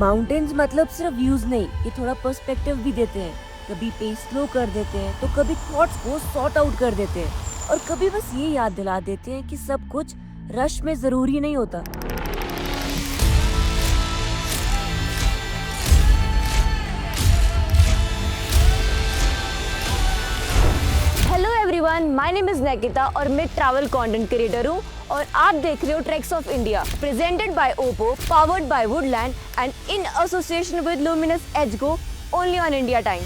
Mountains मतलब सिर्फ views नहीं, ये थोड़ा पर्सपेक्टिव भी देते हैं। कभी पेस स्लो कर देते हैं तो कभी थॉट्स को सॉर्ट आउट कर देते हैं और कभी बस ये याद दिला देते हैं कि सब कुछ रश में जरूरी नहीं होता। Hello everyone, my name is Nikita और मैं ट्रैवल कंटेंट क्रिएटर हूँ और आप देख रहे हो tracks of India, presented by Oppo, powered by Woodland and in association with Luminous एजगो, ओनली ऑन इंडिया टाइम।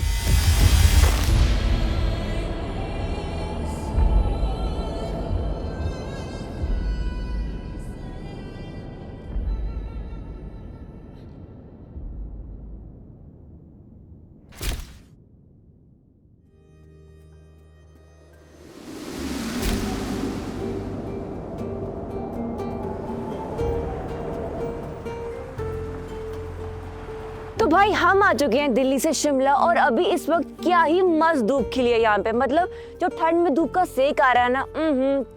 तो भाई हम आ चुके हैं दिल्ली से शिमला और अभी इस वक्त क्या ही मस्त धूप खिली है यहाँ पे। मतलब जो ठंड में धूप का सेक आ रहा है ना,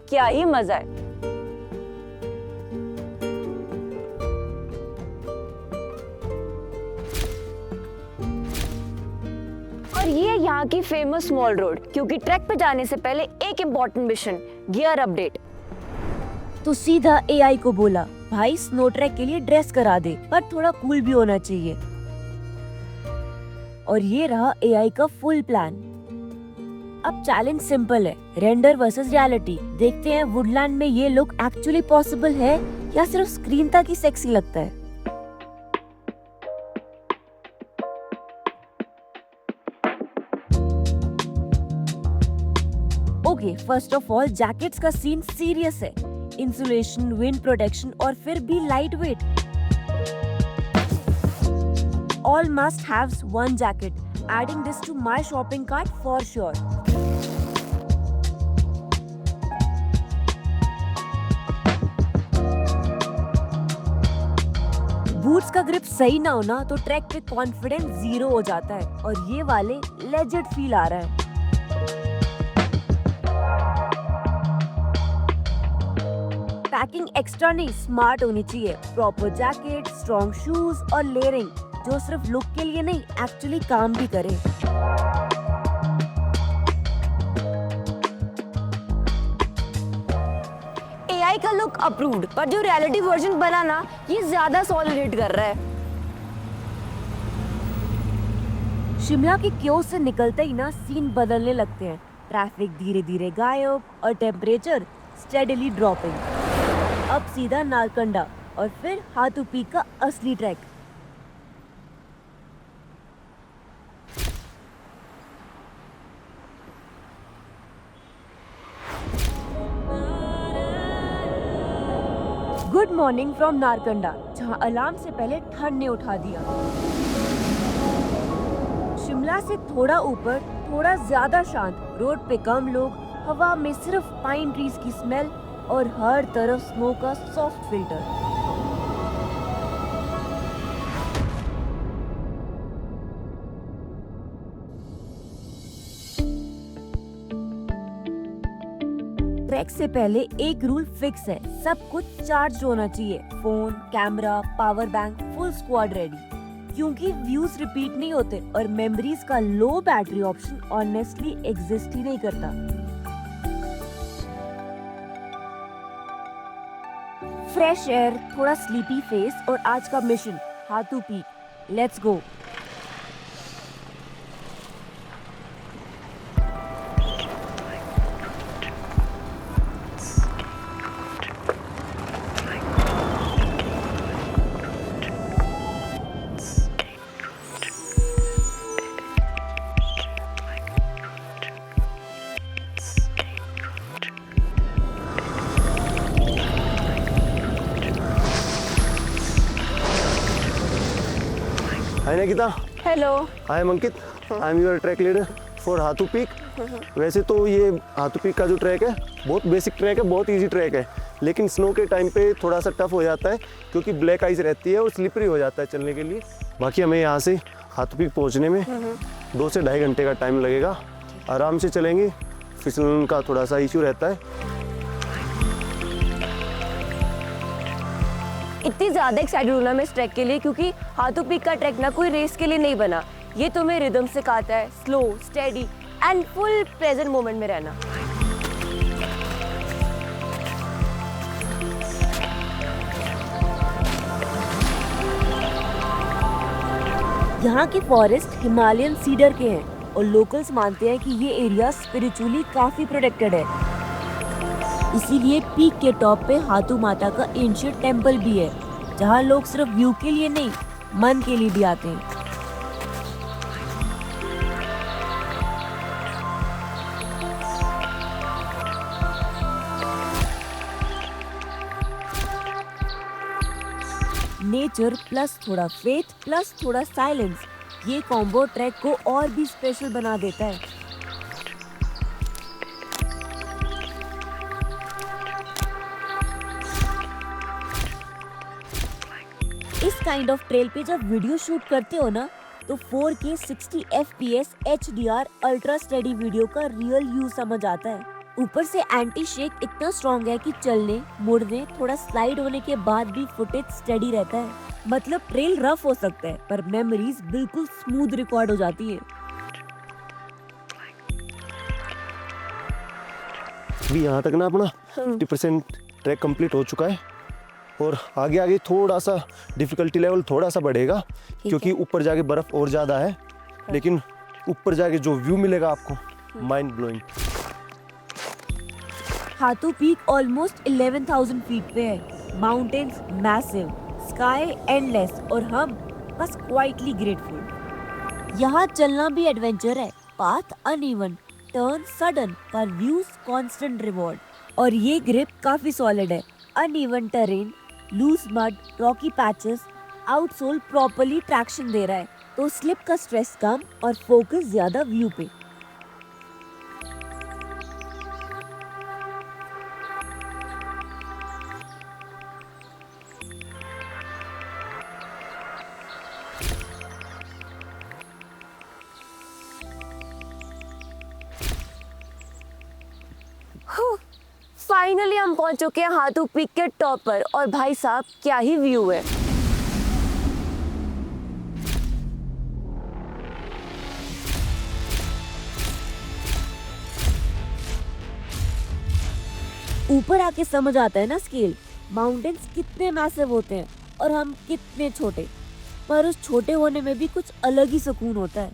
क्या ही मजा है। और ये यहाँ की फेमस मॉल रोड, क्योंकि ट्रैक पे जाने से पहले एक इम्पोर्टेंट मिशन, गियर अपडेट। तो सीधा एआई को बोला, भाई स्नो ट्रैक के लिए ड्रेस करा दे, पर थोड़ा कूल भी होना चाहिए। और ये रहा एआई का फुल प्लान। अब चैलेंज सिंपल है, रेंडर वर्सेस रियलिटी। देखते हैं वुडलैंड में ये लुक एक्चुअली पॉसिबल है या सिर्फ स्क्रीन तक ही सेक्सी लगता है। Okay, first of all jackets का सीन सीरियस है। इंसुलेशन, विंड प्रोटेक्शन और फिर भी light weight. All must have one jacket. Adding this to my shopping cart for sure. Boots का ग्रिप सही ना हो ना तो ट्रैक पे कॉन्फिडेंस 0 हो जाता है और ये वाले लेजेंड फील आ रहा है। पैकिंग एक्स्ट्रा नहीं, स्मार्ट होनी चाहिए। प्रॉपर जैकेट, स्ट्रॉन्ग शूज और लेयरिंग जो सिर्फ लुक के लिए नहीं, एक्चुअली काम भी करे। एआई का लुक अप्रूव्ड, पर जो रियलिटी वर्जन बना ना, ये ज्यादा सॉलिड हिट कर रहा है। शिमला के क्यों से निकलते ही ना सीन बदलने लगते हैं। ट्रैफिक धीरे धीरे गायब और टेम्परेचर स्टेडीली ड्रॉपिंग। अब सीधा नारकंडा और फिर हाथू पीक का असली track. Good morning from Narkanda, जहां अलार्म से पहले ठंड ने उठा दिया। शिमला से थोड़ा ऊपर, थोड़ा ज्यादा शांत, रोड पे कम लोग, हवा में सिर्फ पाइन ट्रीज की स्मेल और हर तरफ स्नो का सॉफ्ट फिल्टर। ट्रैक से पहले एक रूल फिक्स है, सब कुछ चार्ज होना चाहिए। Phone, camera, power bank, full squad ready. क्योंकि व्यूज रिपीट नहीं होते और मेमोरीज का लो बैटरी ऑप्शन ऑनेस्टली एग्जिस्ट ही नहीं करता। फ्रेश एयर, थोड़ा स्लीपी फेस और आज का mission Hathu peak. Let's go. Hi Nikita. Hello. Hi Ankit. I am your track leader for Hathu peak. वैसे तो ये हाथू पीक का जो ट्रैक है बहुत बेसिक ट्रैक है, बहुत इजी ट्रैक है, लेकिन स्नो के टाइम पे थोड़ा सा टफ हो जाता है क्योंकि ब्लैक आइस रहती है और स्लिपरी हो जाता है चलने के लिए। बाकी हमें यहाँ से हाथू पीक पहुँचने में 2 से ढाई घंटे का टाइम लगेगा। आराम से चलेंगे, फिसलन का थोड़ा सा इशू रहता है। इतनी ज़्यादा एक्साइटेड हूँ ना मैं इस ट्रैक के लिए, क्योंकि हाथू पीक का ट्रैक ना कोई रेस के लिए नहीं बना। ये तुम्हें रिदम सिखाता है, slow, steady and full present moment में रहना। यहाँ के फॉरेस्ट हिमालयन सीडर के हैं और लोकल्स मानते हैं कि ये एरिया स्पिरिचुअली काफी प्रोटेक्टेड है। इसीलिए पीक के टॉप पे हाथू माता का एंशिएंट टेम्पल भी है, जहाँ लोग सिर्फ व्यू के लिए नहीं, मन के लिए भी आते हैं। नेचर प्लस थोड़ा फेथ प्लस थोड़ा साइलेंस, ये कॉम्बो ट्रैक को और भी स्पेशल बना देता है। इस काइंड ऑफ ट्रेल पे जब वीडियो शूट करते हो ना, तो 4K 60 FPS HDR ultra steady video का रियल यूज समझ आता है। ऊपर से एंटी शेक इतना स्ट्रॉन्ग है कि चलने, मुड़ने, थोड़ा स्लाइड होने के बाद भी फुटेज स्टेडी रहता है। मतलब ट्रेल रफ हो सकता है पर मेमोरीज बिल्कुल स्मूथ रिकॉर्ड हो जाती है। अभी यहाँ तक ना अपना 50% ट्रैक कंप्लीट हो चुका है और आगे आगे थोड़ा सा डिफिकल्टी लेवल थोड़ा सा बढ़ेगा, क्योंकि ऊपर जाके बर्फ और ज़्यादा है, लेकिन ऊपर जाके जो व्यू मिलेगा आपको mind blowing. Hathu peak almost 11,000 feet पे है, माउंटेन्स मैसिव, स्काई एंडलेस और हम बस क्वाइटली ग्रेटफुल। यहाँ चलना भी एडवेंचर है, पाथ अनइवन, टर्न सडन पर व्यूज कांस्टेंट रिवॉर्ड। और ये ग्रिप काफी सॉलिड है, uneven terrain, loose mud, rocky patches, outsole properly traction दे रहा है, तो स्लिप का स्ट्रेस कम और फोकस ज्यादा व्यू पे। फाइनली हम पहुंच चुके हैं हाथू पीक के टॉप पर, और भाई साहब क्या ही व्यू है। ऊपर आके समझ आता है ना स्केल, माउंटेन्स कितने मैसिव होते हैं और हम कितने छोटे, पर उस छोटे होने में भी कुछ अलग ही सुकून होता है।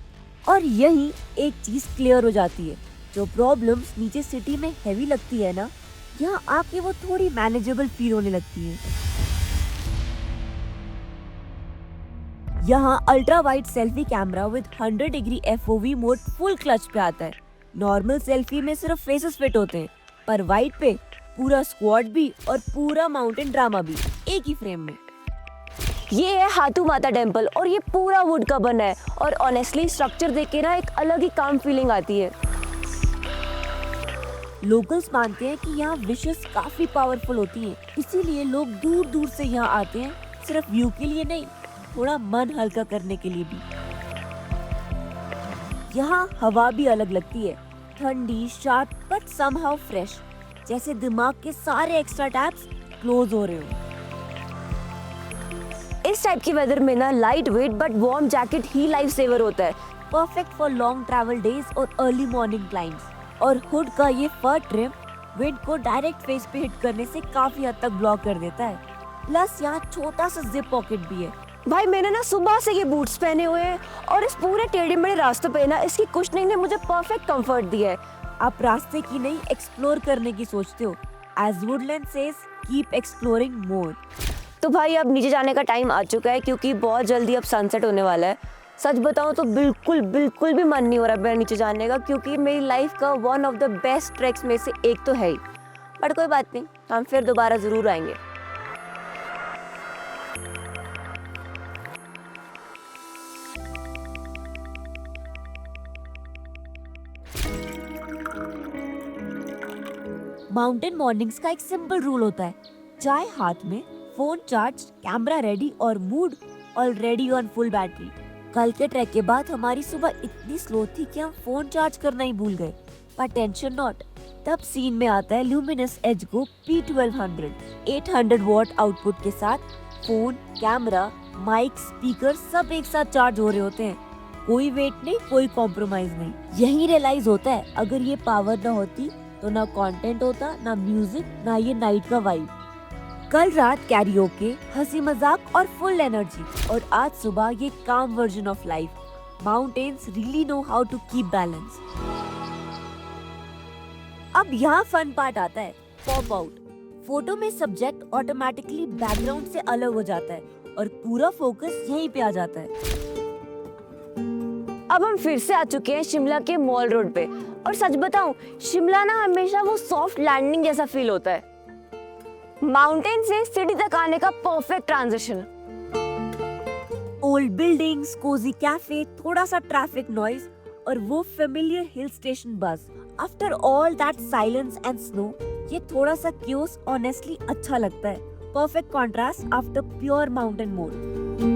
और यही एक चीज क्लियर हो जाती है, जो प्रॉब्लम्स नीचे सिटी में हैवी लगती है ना, यहाँ आके वो थोड़ी मैनेजेबल फील होने लगती है। यहाँ ultra wide selfie camera with 100 degree FOV mode full clutch पे आता है। नॉर्मल सेल्फी में सिर्फ फेसेस फिट होते हैं, पर वाइड पे पूरा स्क्वाड भी और पूरा माउंटेन ड्रामा भी एक ही फ्रेम में। ये है हाथू माता टेम्पल और ये पूरा वुड का बना है, और ऑनेस्टली स्ट्रक्चर देख के ना एक अलग ही काम फीलिंग आती है। लोकल्स मानते हैं कि यहाँ विशेस काफी पावरफुल होती हैं, इसीलिए लोग दूर दूर से यहाँ आते हैं, सिर्फ व्यू के लिए नहीं, थोड़ा मन हल्का करने के लिए भी। यहाँ हवा भी अलग लगती है, ठंडी, शार्प बट समहाउ फ्रेश, जैसे दिमाग के सारे एक्स्ट्रा टैब्स क्लोज हो रहे हो। इस टाइप की वेदर में ना light weight but warm jacket ही लाइफ सेवर होता है, perfect for long travel days और अर्ली मॉर्निंग क्लाइंब्स। और हुड का ये फर ट्रिम विंड को डायरेक्ट फेस पे हिट करने से काफी हद तक ब्लॉक कर देता है। प्लस यहाँ छोटा सा जिप पॉकेट भी है। भाई मैंने ना सुबह से ये बूट्स पहने हुए हैं, और इस पूरे टेढ़े मेढ़े रास्ते पे ना इसकी कुशनिंग ने मुझे परफेक्ट कंफर्ट दिया है। आप रास्ते की नहीं एक्सप्लोर करने की सोचते हो, as Woodland says keep exploring more. तो भाई अब नीचे जाने का टाइम आ चुका है, क्योंकि बहुत जल्दी अब सनसेट होने वाला है। सच बताऊं तो बिल्कुल भी मन नहीं हो रहा मेरा नीचे जाने का, क्योंकि मेरी लाइफ का one of the best tracks में से एक तो है ही। बट कोई बात नहीं, हम फिर दोबारा जरूर आएंगे। माउंटेन मॉर्निंग्स का एक सिंपल रूल होता है, चाय हाथ में, फोन चार्ज, कैमरा रेडी और mood already on full battery. कल के ट्रैक के बाद हमारी सुबह इतनी स्लो थी कि हम फोन चार्ज करना ही भूल गए, पर टेंशन नॉट। तब सीन में आता है luminous edge go P1200 800 watt output के साथ फोन, कैमरा, माइक, स्पीकर सब एक साथ चार्ज हो रहे होते हैं। कोई वेट नहीं, कोई कॉम्प्रोमाइज नहीं। यही रियलाइज होता है अगर ये पावर ना होती तो ना कंटेंट होता, ना म्यूजिक, ना ये नाइट का वाइब। कल रात कैरियोके, हंसी मजाक और फुल एनर्जी, और आज सुबह ये calm version of life. Mountains really know how to keep balance. अब यहाँ फन पार्ट आता है, पॉप आउट। फोटो में सब्जेक्ट ऑटोमेटिकली बैकग्राउंड से अलग हो जाता है और पूरा फोकस यहीं पे आ जाता है। अब हम फिर से आ चुके हैं शिमला के मॉल रोड पे, और सच बताऊं, शिमला ना हमेशा वो सॉफ्ट लैंडिंग जैसा फील होता है। माउंटेन से सिटी तक आने का perfect transition. Old buildings, cozy cafe, थोड़ा सा ट्रैफिक नॉइज और वो फेमिलियर हिल स्टेशन बस। After all that silence and snow, ये थोड़ा सा क्यूस ऑनेस्टली अच्छा लगता है। Perfect contrast after pure mountain mode.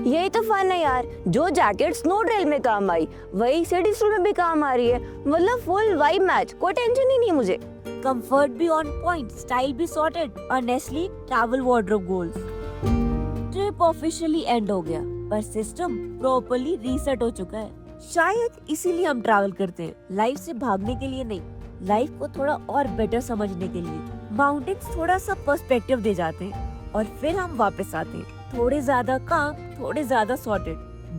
यही तो फन है यार, जो जैकेट स्नो ड्रिल में काम आई वही सिटी स्टूल में भी काम आ रही है। मतलब फुल वाइब मैच, कोई टेंशन ही नहीं मुझे। कंफर्ट भी ऑन पॉइंट, स्टाइल भी sorted, honestly travel wardrobe goals. Trip officially and हो गया, पर सिस्टम प्रॉपर्ली रीसेट हो चुका है। शायद इसीलिए हम ट्रैवल करते हैं, लाइफ से भागने के लिए नहीं, लाइफ को थोड़ा और बेटर समझने के लिए। माउंटेन्स थोड़ा सा पर्सपेक्टिव दे जाते हैं और फिर हम वापस आते हैं, थोड़े ज्यादा काम, थोड़े ज्यादा sorted,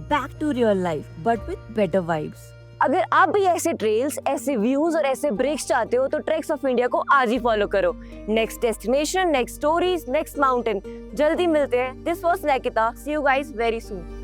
back to real life but with better vibes. अगर आप भी ऐसे ट्रेल्स, ऐसे व्यूज और ऐसे ब्रेक्स चाहते हो तो ट्रेक्स ऑफ इंडिया को आज ही फॉलो करो। Next destination, next stories, next mountain. जल्दी मिलते हैं। This was Nikita, see you guys very soon.